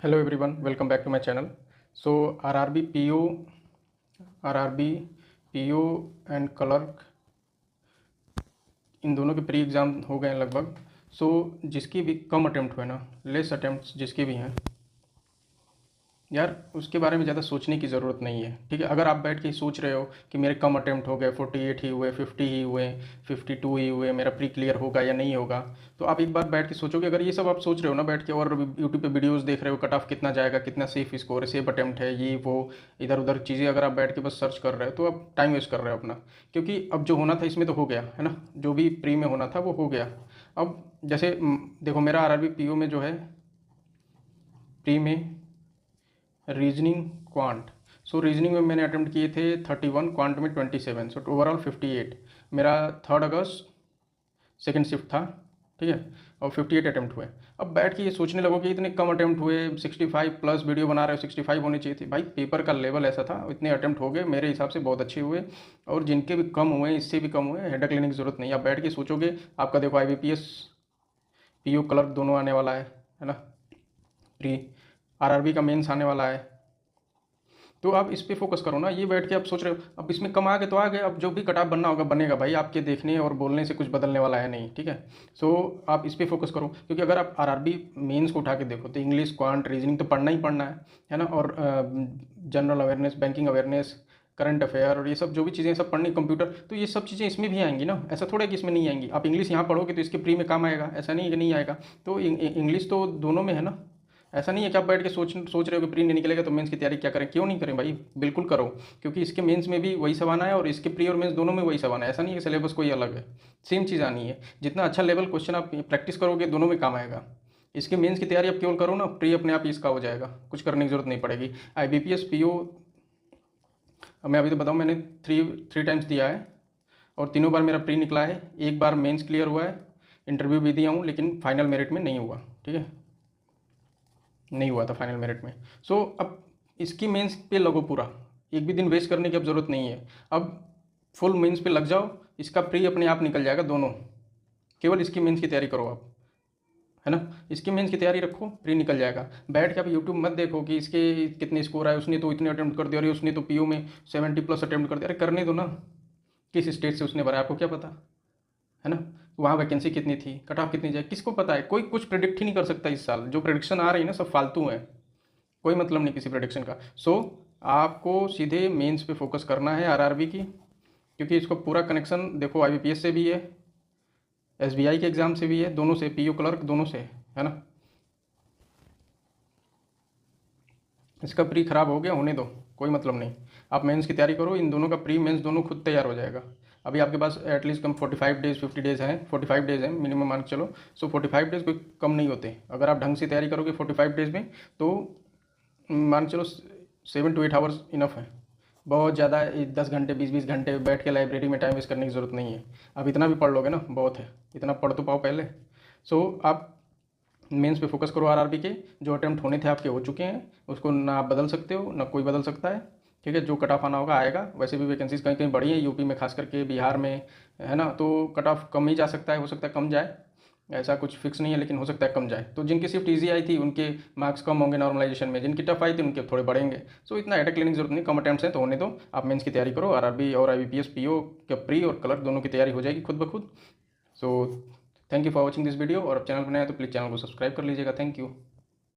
Hello everyone, welcome back to my channel. So RRB PO and clerk इन दोनों के pre exam हो गए हैं लगभग। सो जिसकी भी कम अटेम्प्ट हुए ना, लेस अटेम्प्ट जिसके भी हैं यार, उसके बारे में ज़्यादा सोचने की ज़रूरत नहीं है। ठीक है, अगर आप बैठ के सोच रहे हो कि मेरे कम अटेम्प्ट हो गए, 48 ही हुए, 50 ही हुए, 52 ही हुए, मेरा प्री क्लियर होगा या नहीं होगा, तो आप एक बार बैठ के सोचोगे। अगर ये सब आप सोच रहे हो ना बैठ के, और यूट्यूब पे वीडियोस देख रहे हो कट ऑफ कितना जाएगा, कितना सेफ स्कोर है, सेफ अटेम्प्ट है, ये वो इधर उधर चीज़ें अगर आप बैठ के बस सर्च कर रहे हो, तो आप टाइम वेस्ट कर रहे हो अपना। क्योंकि अब जो होना था इसमें तो हो गया है ना, जो भी प्री में होना था वो हो गया। अब जैसे देखो, मेरा RRB PO में जो है प्री में रीजनिंग क्वांट, सो रीजनिंग में मैंने अटेम्प्ट किए थे 31, क्वांट में 27, सो ओवरऑल 58। मेरा 3 अगस्त सेकेंड शिफ्ट था, ठीक है, और 58 अटेम्प्ट हुए। अब बैठ के ये सोचने लगो कि इतने कम अटेम्प्ट हुए, 65 प्लस वीडियो बना रहे हो, 65 होने चाहिए थे। भाई पेपर का लेवल ऐसा था, इतने अटेम्प्ट हो गए, मेरे हिसाब से बहुत अच्छे हुए। और जिनके भी कम हुए, इससे भी कम हुए, हेडेक लेने की ज़रूरत नहीं। आप बैठ के सोचोगे, आपका देखो IBPS PO क्लर्क दोनों आने वाला है ना, प्री RRB का मेंस आने वाला है। तो आप इस पे फोकस करो ना। ये बैठ के आप सोच रहे हो अब इसमें कम आ गए तो आ गए, अब जो भी कट ऑफ बनना होगा बनेगा भाई, आपके देखने और बोलने से कुछ बदलने वाला है नहीं, ठीक है। सो आप इस पे फोकस करो, क्योंकि अगर आप RRB मेंस को उठा के देखो तो इंग्लिश, क्वांट, रीजनिंग तो पढ़ना ही पढ़ना है ना। और general awareness, banking awareness, current affair और ये सब जो भी चीज़ें सब पढ़नी, कंप्यूटर, तो ये सब चीज़ें इसमें भी आएंगी ना। ऐसा थोड़ा है कि इसमें नहीं आएंगी। आप इंग्लिश यहाँ पढ़ोगे तो इसके प्री में काम आएगा, ऐसा नहीं है कि नहीं आएगा। तो इंग्लिश तो दोनों में है ना। ऐसा नहीं है कि आप बैठ के सोच रहे हो कि प्री नहीं निकलेगा तो मेंस की तैयारी क्या करें। क्यों नहीं करें भाई, बिल्कुल करो। क्योंकि इसके मेंस में भी वही सब आना है और इसके प्री और मेंस दोनों में वही सब आना है। ऐसा नहीं है कि सिलेबस कोई अलग है, सेम चीज़ आनी है। जितना अच्छा लेवल क्वेश्चन आप प्रैक्टिस करोगे दोनों में काम आएगा। इसके मेंस की तैयारी आप केवल करो ना, प्री अपने आप ही इसका हो जाएगा, कुछ करने की जरूरत नहीं पड़ेगी। IBPS PO मैं अभी तो बताऊँ, मैंने थ्री टाइम्स दिया है और तीनों बार मेरा प्री निकला है। एक बार मेंस क्लियर हुआ है, इंटरव्यू भी दिया हूँ, लेकिन फाइनल मेरिट में नहीं हुआ, ठीक है, नहीं हुआ था फाइनल मेरिट में। सो अब इसकी मेंस पे लगो पूरा, एक भी दिन वेस्ट करने की अब ज़रूरत नहीं है। अब फुल मेंस पे लग जाओ, इसका प्री अपने आप निकल जाएगा दोनों। केवल इसकी मेंस की तैयारी करो आप, है ना। इसकी मेंस की तैयारी रखो, प्री निकल जाएगा। बैठ के आप यूट्यूब मत देखो कि इसके कितने स्कोर आए, उसने तो इतने अटेम्प्ट कर दिया, अरे उसने तो PO में 70+ अटेम्प्ट कर दिया। अरे करने दो ना, किस स्टेट से उसने भरा आपको क्या पता, है ना। वहाँ वैकेंसी कितनी थी, कट ऑफ कितनी जाए, किसको पता है। कोई कुछ प्रिडिक्ट ही नहीं कर सकता इस साल। जो प्रिडिक्शन आ रही है ना सब फालतू है, कोई मतलब नहीं किसी प्रेडिक्शन का। सो आपको सीधे मेंस पे फोकस करना है RRB की, क्योंकि इसको पूरा कनेक्शन देखो IBPS से भी है, SBI के एग्ज़ाम से भी है, दोनों से, PO क्लर्क दोनों से, है ना। इसका प्री खराब हो गया, होने दो, कोई मतलब नहीं। आप मेंस की तैयारी करो, इन दोनों का प्री मेंस दोनों खुद तैयार हो जाएगा। अभी आपके पास एटलीस्ट कम 45 डेज 50 डेज हैं, 45 डेज हैं मिनिमम मान के चलो। सो 45 डेज कोई कम नहीं होते। अगर आप ढंग से तैयारी करोगे 45 डेज में, तो मान के चलो 7 to 8 आवर्स इनफ है। बहुत ज़्यादा 10 घंटे 20 घंटे बैठ के लाइब्रेरी में टाइम वेस्ट करने की ज़रूरत नहीं है। आप इतना भी पढ़ लोगे ना बहुत है, इतना पढ़ तो पाओ पहले। सो आप मेंस पे फोकस करो। RRB के जो अटेम्प्ट होने थे आपके हो चुके हैं, उसको ना आप बदल सकते हो ना कोई बदल सकता है, ठीक है। जो कट ऑफ आना होगा आएगा। वैसे भी वैकेंसीज कहीं कहीं बढ़ी है, यूपी में खास करके, बिहार में, है ना। तो कट ऑफ कम ही जा सकता है, हो सकता है कम जाए, ऐसा कुछ फिक्स नहीं है, लेकिन हो सकता है कम जाए। तो जिनकी शिफ्ट ईजी आई थी उनके मार्क्स कम होंगे नॉर्मलाइजेशन में, जिनकी टफ आई थी उनके थोड़े बढ़ेंगे। सो इतना हेडेक लेने की जरूरत नहीं, कम अटेम्प्ट्स हैं तो होने दो। आप मेंस की तैयारी करो, RRB और IBPS PO का प्री और कलर दोनों की तैयारी हो जाएगी खुद ब खुद। So thank you for watching this video, और अब चैनल बनाया तो प्लीज़ चैनल को सब्सक्राइब कर लीजिएगा। Thank you.